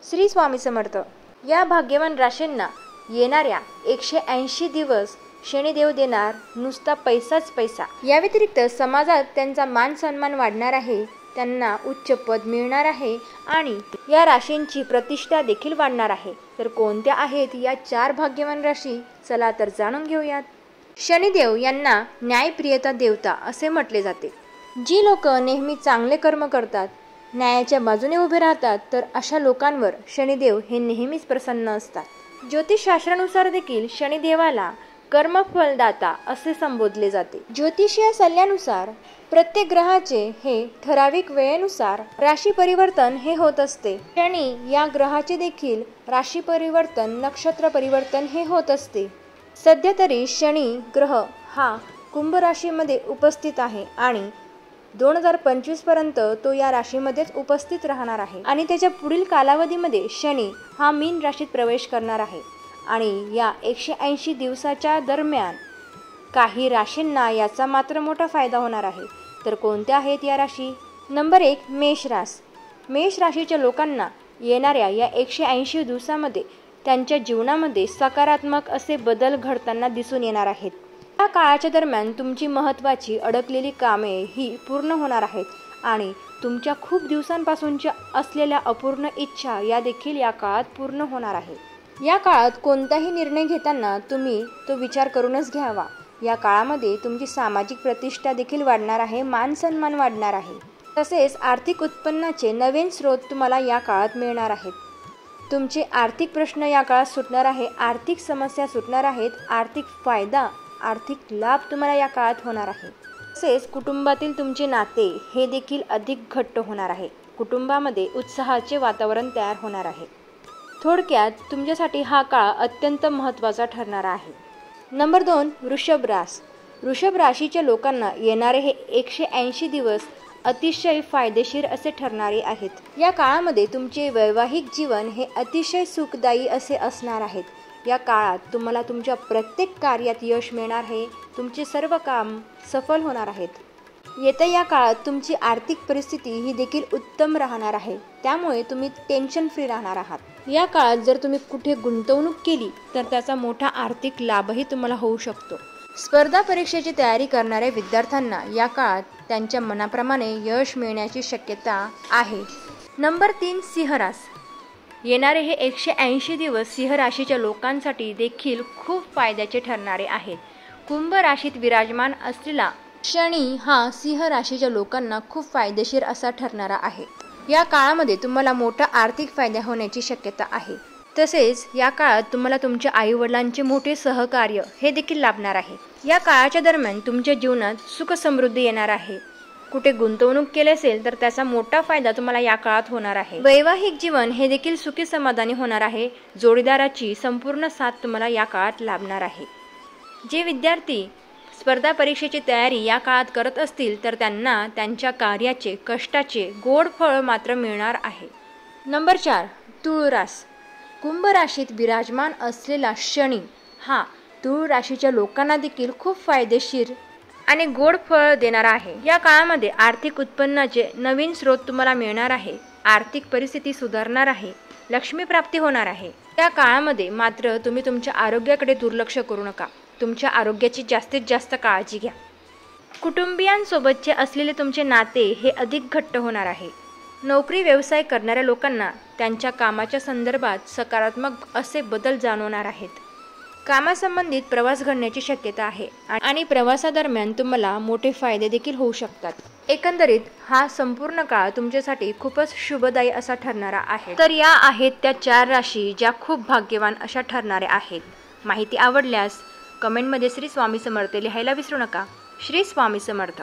श्री स्वामी समर्थ. या भाग्यवान राशींना येणाऱ्या 180 दिवस शनिदेव देणार नुसता पैसाच पैसा. या व्यतिरिक्त समाजात त्यांचा मान सन्मान वाढणार आहे, त्यांना उच्च पद मिळणार आहे आणि या राशींची प्रतिष्ठा देखील वाढणार आहे. तर कोणत्या आहेत या 4 भाग्यवान राशी? चला तर जाणून घेऊयात. शनिदेव यांना न्यायप्रियता देवता असे म्हटले जाते. जी लोक नेहमी चांगले कर्म करतात, न्यायाच्या बाजूने उभे राहतात, तर अशा लोकांवर शनिदेव हे नेहमीच प्रसन्न असतात. ज्योतिषशास्त्रानुसार देखील शनिदेवाला कर्मफलदाता असे संबोधले जाते. ज्योतिषीय सल्ल्यानुसार प्रत्येक ग्रहाचे हे ठराविक वेळेनुसार राशी परिवर्तन हे होत असते. शनी या ग्रहाचे देखील राशी परिवर्तन, नक्षत्र परिवर्तन हे होत असते. सध्या तरी शनी ग्रह हा कुंभ राशीमध्ये उपस्थित आहे आणि 2025 पर्यंत तो या राशीमध्येच उपस्थित राहणार आहे आणि त्याच्या पुढील कालावधीमध्ये शनी हा मीन राशीत प्रवेश करणार आहे. आणि या 180 दिवसाच्या दरम्यान काही राशींना याचा मात्र मोठा फायदा होणार आहे. तर कोणत्या आहेत या राशी? नंबर 1, मेष रास. मेष राशीच्या लोकांना येणाऱ्या या 180 दिवसामध्ये त्यांच्या जीवनामध्ये सकारात्मक असे बदल घडताना दिसून येणार आहेत. या काळाच्या दरम्यान तुमची महत्त्वाची अडकलेली कामे ही पूर्ण होणार आहेत आणि तुमच्या खूप दिवसांपासूनच्या असलेल्या अपूर्ण इच्छा या देखील या काळात पूर्ण होणार आहे. या काळात कोणताही निर्णय घेताना तुम्ही तो विचार करूनच घ्यावा. या काळामध्ये तुमची सामाजिक प्रतिष्ठा देखील वाढणार आहे, मान सन्मान वाढणार आहे. तसेच आर्थिक उत्पन्नाचे नवीन स्रोत तुम्हाला या काळात मिळणार आहेत. तुमचे आर्थिक प्रश्न या काळात सुटणार आहे, आर्थिक समस्या सुटणार आहेत, आर्थिक फायदा, आर्थिक लाभ तुम्हाला या काळात होणार आहे. तसेच कुटुंबातील तुमचे नाते हे देखील अधिक घट्ट होणार आहे. कुटुंबामध्ये उत्साहाचे वातावरण तयार होणार आहे. थोडक्यात तुमच्यासाठी हा काळ अत्यंत महत्त्वाचा ठरणार आहे. नंबर 2, वृषभ रास. वृषभ राशीच्या लोकांना येणारे हे 180 दिवस अतिशय फायदेशीर असे ठरणारे आहेत. या काळामध्ये तुमचे वैवाहिक जीवन हे अतिशय सुखदायी असे असणार आहेत. या काळात तुम्हाला तुमच्या प्रत्येक कार्यात यश मिळणार आहे. तुमचे सर्व काम सफल होणार आहेत. येत्या या काळात तुमची आर्थिक परिस्थिती ही देखील उत्तम राहणार आहे, त्यामुळे तुम्ही टेन्शन फ्री राहणार आहात. या काळात जर तुम्ही कुठे गुंतवणूक केली तर त्याचा मोठा आर्थिक लाभही तुम्हाला होऊ शकतो. स्पर्धा परीक्षेची तयारी करणाऱ्या विद्यार्थ्यांना या काळात त्यांच्या मनाप्रमाणे यश मिळण्याची शक्यता आहे. नंबर 3, सिंह रास. येणारे हे 180 दिवस सिंह राशीच्या लोकांसाठी देखील खूप फायद्याचे ठरणारे आहेत. कुंभ राशीत विराजमान असलेला शनी हा सिंह राशीच्या लोकांना खूप फायदेशीर असा ठरणारा आहे. या काळामध्ये तुम्हाला मोठा आर्थिक फायदा होण्याची शक्यता आहे. तसेच या काळात तुम्हाला तुमच्या आईवडिलांचे मोठे सहकार्य हे देखील लाभणार आहे. या काळाच्या दरम्यान तुमच्या जीवनात सुख समृद्धी येणार आहे. कुठे गुंतवणूक केली असेल तर त्याचा मोठा फायदा तुम्हाला या काळात होणार आहे. वैवाहिक जीवन हे देखील सुखी समाधानी होणार आहे. जोडीदाराची संपूर्ण साथ तुम्हाला या काळात लाभणार आहे. जे विद्यार्थी स्पर्धा परीक्षेची तयारी या काळात करत असतील तर त्यांना त्यांच्या कार्याचे, कष्टाचे गोड फळ मात्र मिळणार आहे. नंबर 4, तुळ रास. कुंभ राशीत विराजमान असलेला शनी हा तुळ राशीच्या लोकांना देखील खूप फायदेशीर आणि गोड फळ देणार आहे. या काळामध्ये आर्थिक उत्पन्नाचे नवीन स्रोत तुम्हाला मिळणार आहे. आर्थिक परिस्थिती सुधारणार आहे. लक्ष्मी प्राप्ती होणार आहे. या काळामध्ये मात्र तुम्ही तुमच्या आरोग्याकडे दुर्लक्ष करू नका. तुमच्या आरोग्याची जास्तीत जास्त काळजी घ्या. कुटुंबियांसोबतचे असलेले तुमचे नाते हे अधिक घट्ट होणार आहे. नोकरी व्यवसाय करणाऱ्या लोकांना त्यांच्या कामाच्या संदर्भात सकारात्मक असे बदल जाणवणार आहेत. कामासंबंधित प्रवास घडण्याची शक्यता आहे आणि प्रवासादरम्यान तुम्हाला मोठे फायदे देखील होऊ शकतात. एकंदरीत हा संपूर्ण काळ तुमच्यासाठी खूपच शुभदायी असा ठरणारा आहे. तर या आहेत त्या 4 राशी ज्या खूप भाग्यवान अशा ठरणाऱ्या आहेत. माहिती आवडल्यास कमेंटमध्ये श्री स्वामी समर्थ लिहायला विसरू नका. श्री स्वामी समर्थ.